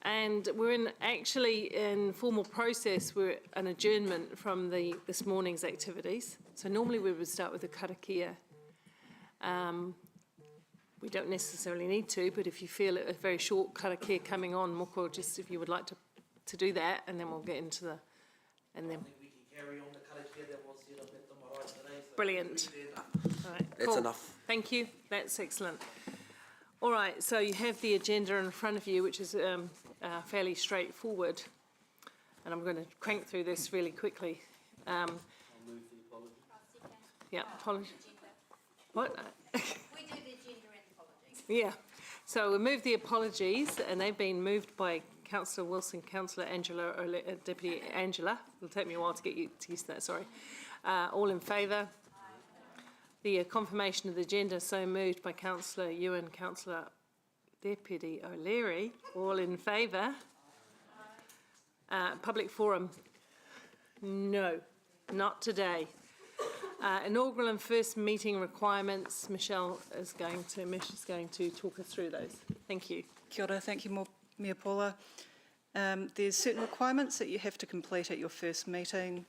And we're actually in formal process. We're an adjournment from this morning's activities. So normally we would start with the karakia. We don't necessarily need to, but if you feel a very short karakia coming on, Moko, just if you would like to do that, and then we'll get into the, and then. I think we can carry on the karakia that was here at the Marae today. So brilliant. All right, that's cool. Enough. Thank you. That's excellent. All right, so you have the agenda in front of you, which is fairly straightforward, and I'm going to crank through this really quickly. I'll move the apology. Yeah, apology. What? We do the agenda and apologies. Yeah, so we move the apologies, and they've been moved by Councillor Wilson, Councillor Angela, or Deputy Angela. It'll take me a while to get used to that, sorry. All in favour? The confirmation of the agenda, so moved by Councillor Ewan, Councillor Deputy O'Leary. All in favour? Public forum? No, not today. Inaugural and first meeting requirements. Mish is going to talk us through those. Thank you. Kia ora, thank you, Mea Paula. There's certain requirements that you have to complete at your first meeting.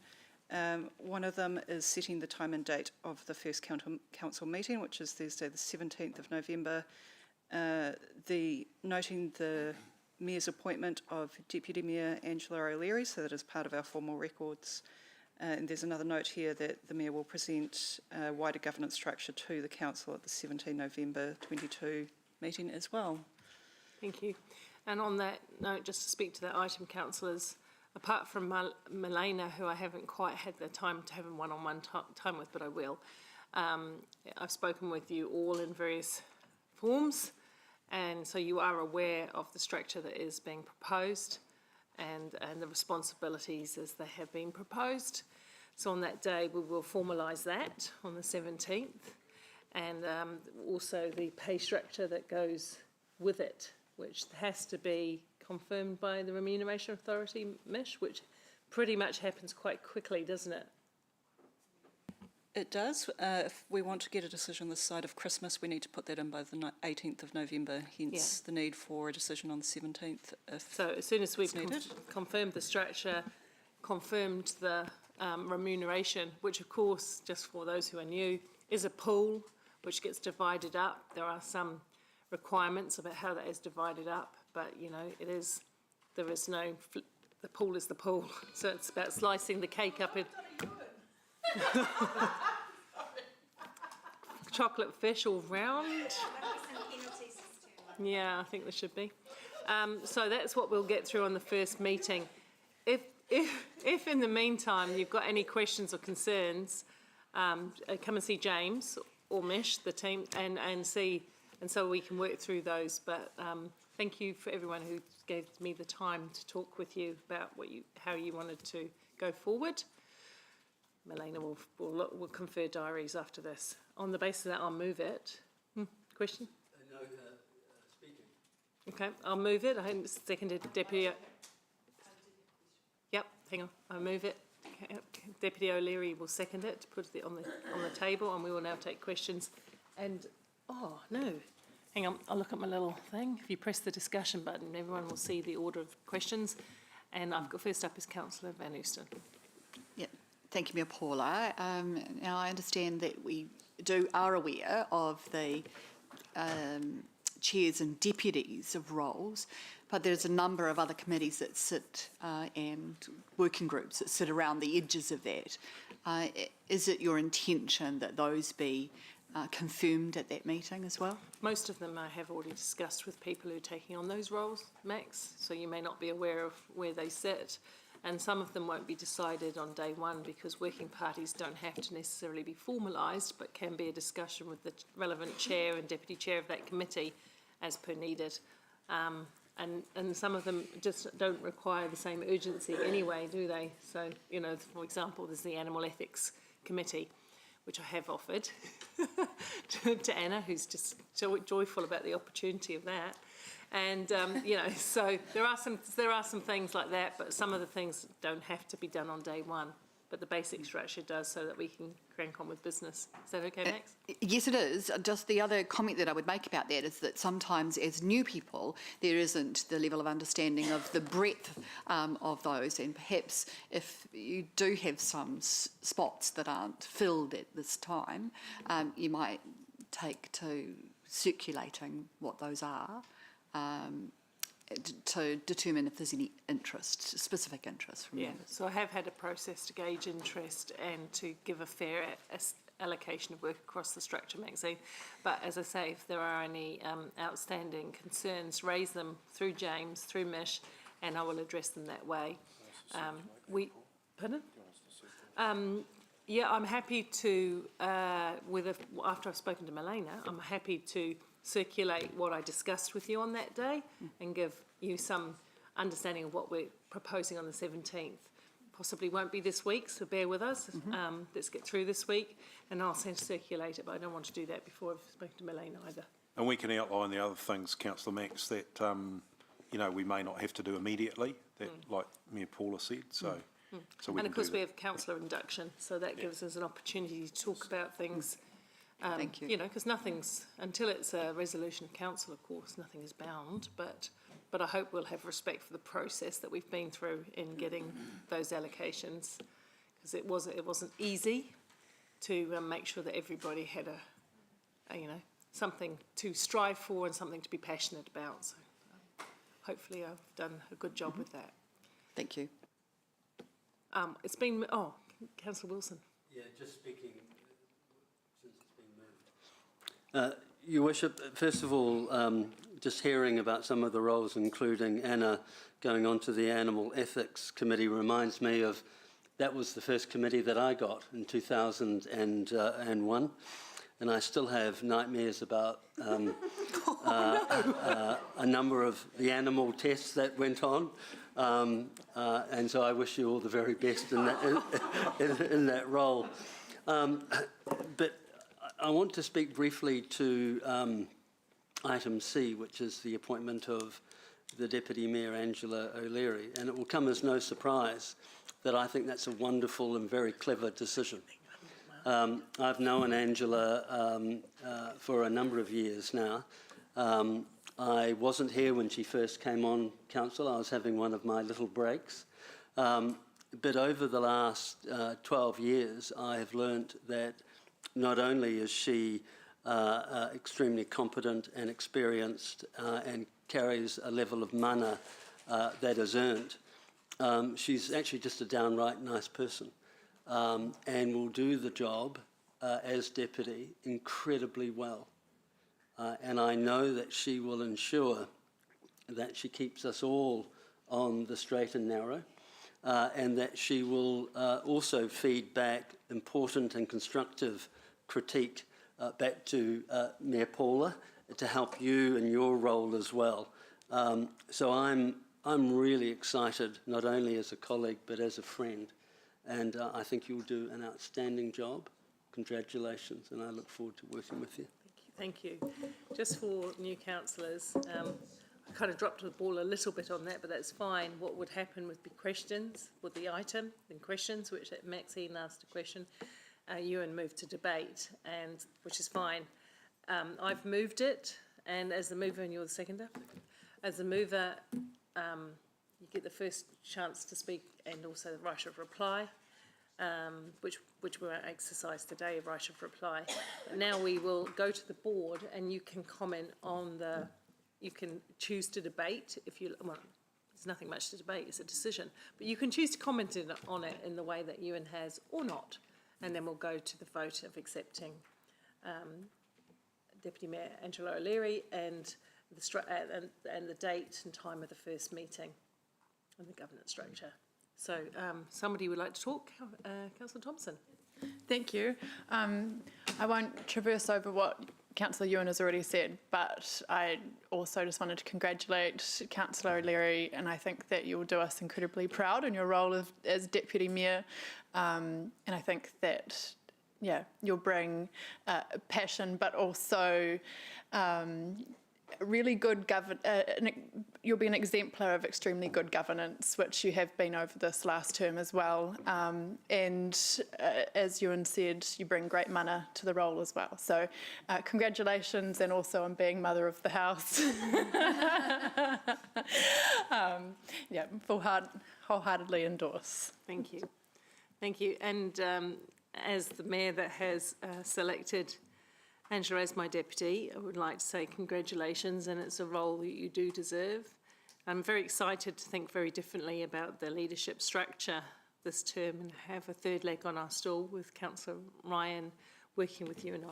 One of them is setting the time and date of the first council meeting, which is Thursday the 17th of November. Noting the Mayor's appointment of Deputy Mayor Angela O'Leary, so that is part of our formal records. And there's another note here that the Mayor will present a wider governance structure to the Council at the 17 November 22 meeting as well. Thank you. And on that note, just to speak to that item, councillors, apart from Milena, who I haven't quite had the time to have a one-on-one time with, but I will, I've spoken with you all in various forms, and so you are aware of the structure that is being proposed and the responsibilities as they have been proposed. So on that day, we will formalise that on the 17th, and also the pay structure that goes with it, which has to be confirmed by the Remuneration Authority, Mish, which pretty much happens quite quickly, doesn't it? It does. If we want to get a decision this side of Christmas, we need to put that in by the 18th of November, hence the need for a decision on the 17th. So as soon as we've confirmed the structure, confirmed the remuneration, which of course, just for those who are new, is a pool which gets divided up. There are some requirements about how that is divided up, but you know, there is no, the pool is the pool. So it's about slicing the cake up in chocolate fish all round. Yeah, I think there should be. So that's what we'll get through on the first meeting. If in the meantime you've got any questions or concerns, come and see James or Mish, the team, and see, and so we can work through those. But thank you for everyone who gave me the time to talk with you about how you wanted to go forward. Milena will confer diaries after this. On the basis of that, I'll move it. Question? No, speaking. Okay, I'll move it. I seconded Deputy. Yep, hang on. I'll move it. Deputy O'Leary will second it, put it on the table, and we will now take questions. And oh no, hang on. I'll look at my little thing. If you press the discussion button, everyone will see the order of questions. And I've got first up is Councillor Van Oosten. Yeah. Thank you, Mayor Paula. Now I understand that we are aware of the chairs and deputies of roles, but there's a number of other committees that sit and working groups that sit around the edges of that. Is it your intention that those be confirmed at that meeting as well? Most of them I have already discussed with people who are taking on those roles, Max, so you may not be aware of where they sit. And some of them won't be decided on day one because working parties don't have to necessarily be formalised, but can be a discussion with the relevant chair and deputy chair of that committee as per needed. And some of them just don't require the same urgency anyway, do they? So, you know, for example, there's the Animal Ethics Committee, which I have offered to Anna, who's just so joyful about the opportunity of that. And you know, so there are some things like that, but some of the things don't have to be done on day one. but the basic structure does, so that we can crank on with business. Is that okay, Max? Yes, it is. Just the other comment that I would make about that is that sometimes as new people, there isn't the level of understanding of the breadth of those, and perhaps if you do have some spots that aren't filled at this time, you might take to circulating what those are to determine if there's any interest, specific interest from Yeah, members. so I have had a process to gauge interest and to give a fair allocation of work across the structure, Maxine. But as I say, if there are any outstanding concerns, raise them through James, through Mish, and I will address them that way. Pardon? Yeah, I'm happy to, after I've spoken to Milena, I'm happy to circulate what I discussed with you on that day and give you some understanding of what we're proposing on the 17th. Possibly won't be this week, so bear with us. Let's get through this week, and I'll circulate it, but I don't want to do that before I've spoken to Milena either. And we can outline the other things, Councillor Max, that, we may not have to do immediately, that, like Mayor Paula said, so... So we and can of course do we that. have councillor induction, so that gives us an opportunity to talk about things. Thank you. Because nothing's, until it's a resolution of council, of course, nothing is bound, but I hope we'll have respect for the process that we've been through in getting those allocations, because it wasn't easy to make sure that everybody had something to strive for and something to be passionate about. So hopefully I've done a good job with that. Thank you. It's been, Councillor Wilson. Yeah, just speaking, since it's been moved. Your Worship, first of all, just hearing about some of the roles, including Anna going on to the Animal Ethics Committee, reminds me of, that was the first committee that I got in 2001. And I still have nightmares about a number of the animal tests that went on. And so I wish you all the very best in that role. But I want to speak briefly to item C, which is the appointment of the Deputy Mayor Angela O'Leary. And it will come as no surprise that I think that's a wonderful and very clever decision. I've known Angela for a number of years now. I wasn't here when she first came on council. I was having one of my little breaks. But over the last 12 years, I have learnt that not only is she extremely competent and experienced and carries a level of mana that is earned, she's actually just a downright nice person. And will do the job as deputy incredibly well. And I know that she will ensure that she keeps us all on the straight and narrow, and that she will also feed back important and constructive critique back to Mayor Paula to help you in your role as well. So I'm really excited, not only as a colleague but as a friend. And I think you'll do an outstanding job. Congratulations, and I look forward to working with you. Thank you. Just for new councillors, I kind of dropped the ball a little bit on that, but that's fine. What would happen would be questions with the item, then questions, which Maxine asked a question. Ewan moved to debate, and which is fine. I've moved it, and as the mover, and you're the seconder, as the mover, you get the first chance to speak and also the right of reply, which we won't exercise today, right of reply. But now we will go to the board and you can comment on you can choose to debate if you, well, there's nothing much to debate, it's a decision. But you can choose to comment on it in the way that Ewan has or not. And then we'll go to the vote of accepting Deputy Mayor Angela O'Leary and the date and time of the first meeting and the governance structure. So somebody would like to talk? Councillor Thompson. Thank you. I won't traverse over what Councillor Ewan has already said, but I also just wanted to congratulate Councillor O'Leary, and I think that you will do us incredibly proud in your role as Deputy Mayor. And I think that, yeah, you'll bring passion, but also really good you'll be an exemplar of extremely good governance, which you have been over this last term as well. And as Ewan said, you bring great mana to the role as well. So congratulations, and also on being mother of the house. Yeah, wholeheartedly endorse. Thank you. Thank you. And as the mayor that has selected Angela as my deputy, I would like to say congratulations, and it's a role that you do deserve. I'm very excited to think very differently about the leadership structure this term and have a third leg on our stool with Councillor Ryan working with you and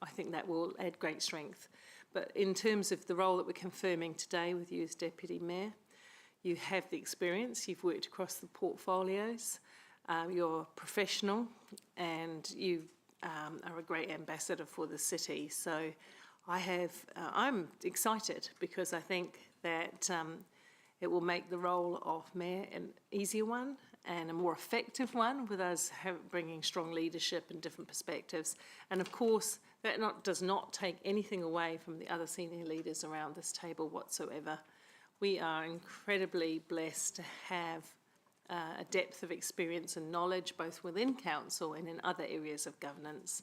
I think that will add great strength. But in terms of the role that we're confirming today with you as Deputy Mayor, you have the experience, you've worked across the portfolios, you're professional, and you are a great ambassador for the city. So I'm excited because I think that it will make the role of mayor an easier one and a more effective one, with us bringing strong leadership and different perspectives. And of course, that does not take anything away from the other senior leaders around this table whatsoever. We are incredibly blessed to have a depth of experience and knowledge both within council and in other areas of governance.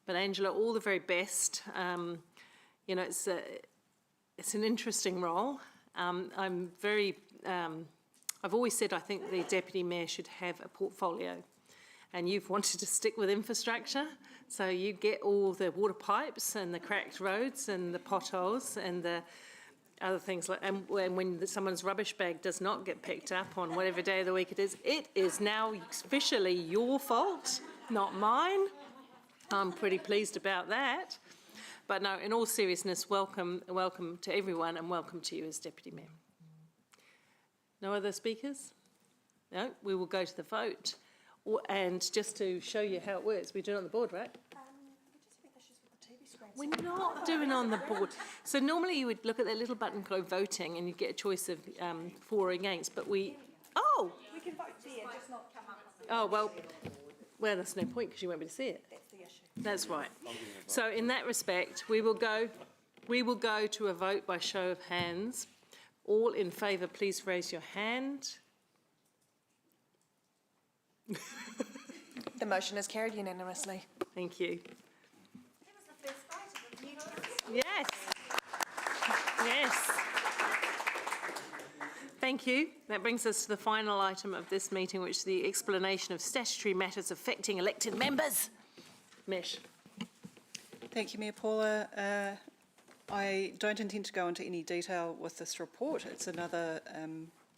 But Angela, all the very best. You know, it's an interesting role. I've always said I think the Deputy Mayor should have a portfolio, and you've wanted to stick with infrastructure, so you get all the water pipes and the cracked roads and the potholes and the other things, like, and when someone's rubbish bag does not get picked up on whatever day of the week it is now officially your fault, not mine. I'm pretty pleased about that. But no, in all seriousness, welcome to everyone, and welcome to you as Deputy Mayor. No other speakers? No, we will go to the vote. And just to show you how it works, we do it on the board, right? We're not doing on the board. So normally you would look at that little button, go voting, and you get a choice of for or against, but we can vote there, just not come up with well, that's no point because you won't be able to see it. That's the issue. That's right. So in that respect, we will go to a vote by show of hands. All in favour, please raise your hand. The motion is carried unanimously. Thank you. That was the first vote of the new council. Yes. Yes. Thank you. That brings us to the final item of this meeting, which is the explanation of statutory matters affecting elected members. Mish. Thank you, Mayor Paula. I don't intend to go into any detail with this report. It's another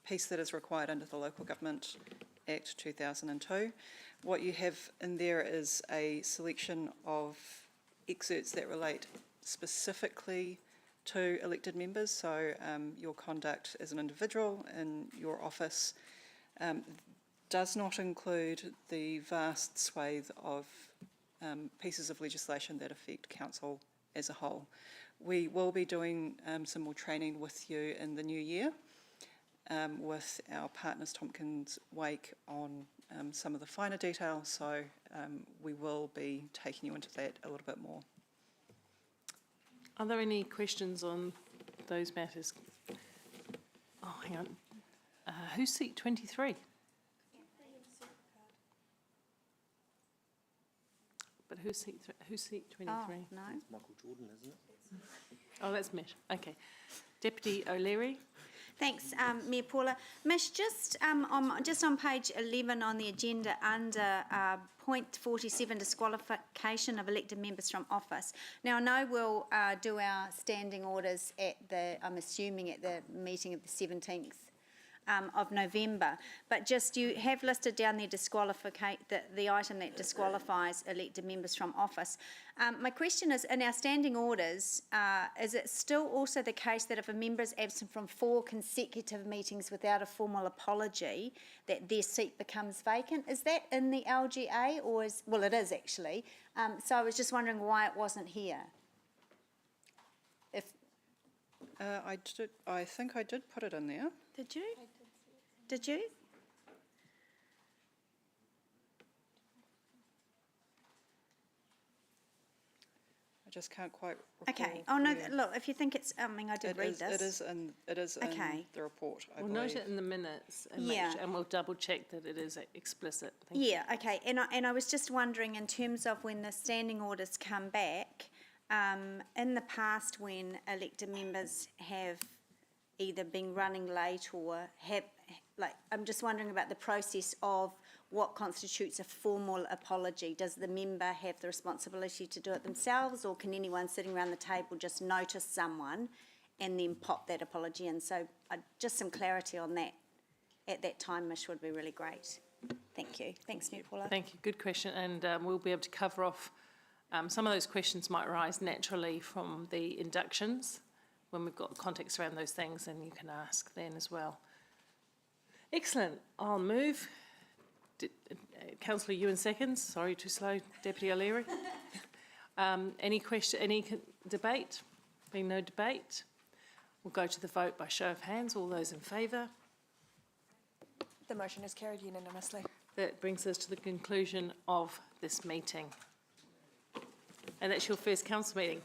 piece that is required under the Local Government Act 2002. What you have in there is a selection of excerpts that relate specifically to elected members, so your conduct as an individual in your office does not include the vast swathe of pieces of legislation that affect council as a whole. We will be doing some more training with you in the new year with our partners Tompkins Wake on some of the finer details, so we will be taking you into that a little bit more. Are there any questions on those matters? Oh, hang on. Who's seat 23? But who's seat 23? Oh, no. Michael Jordan, isn't it? Oh, that's Mish. Okay. Deputy O'Leary. Thanks, Mayor Paula. Mish, just on page 11 on the agenda under point 47, disqualification of elected members from office. Now, I know we'll do our standing orders I'm assuming at the meeting of the 17th of November, but just you have listed down there the item that disqualifies elected members from office. My question is, in our standing orders, is it still also the case that if a member is absent from 4 consecutive meetings without a formal apology, that their seat becomes vacant? Is that in the LGA, or well, it is actually. So I was just wondering why it wasn't here. I think I did put it in there. Did you? Did you? I just can't quite recall. Okay, oh no, where. look, if you think it's, I mean, I did read this. It is in Okay. the report, I We'll believe. note it in the minutes and Yeah. and we'll double check that it is explicit. Thank you. Yeah, okay, and I was just wondering in terms of when the standing orders come back, in the past when elected members have either been running late or have, like, I'm just wondering about the process of what constitutes a formal apology. Does the member have the responsibility to do it themselves, or can anyone sitting around the table just notice someone and then pop that apology in? So just some clarity on that at that time, Mish, would be really great. Thank you. Thanks, Mayor Paula. Thank you, good question, and we'll be able to cover off, some of those questions might arise naturally from the inductions, when we've got context around those things, and you can ask then as well. Excellent, I'll move. Councillor Ewan seconds, sorry, too slow, Deputy O'Leary. Any question, debate? Being no debate, we'll go to the vote by show of hands. All those in favour? The motion is carried unanimously. That brings us to the conclusion of this meeting. And that's your first council meeting.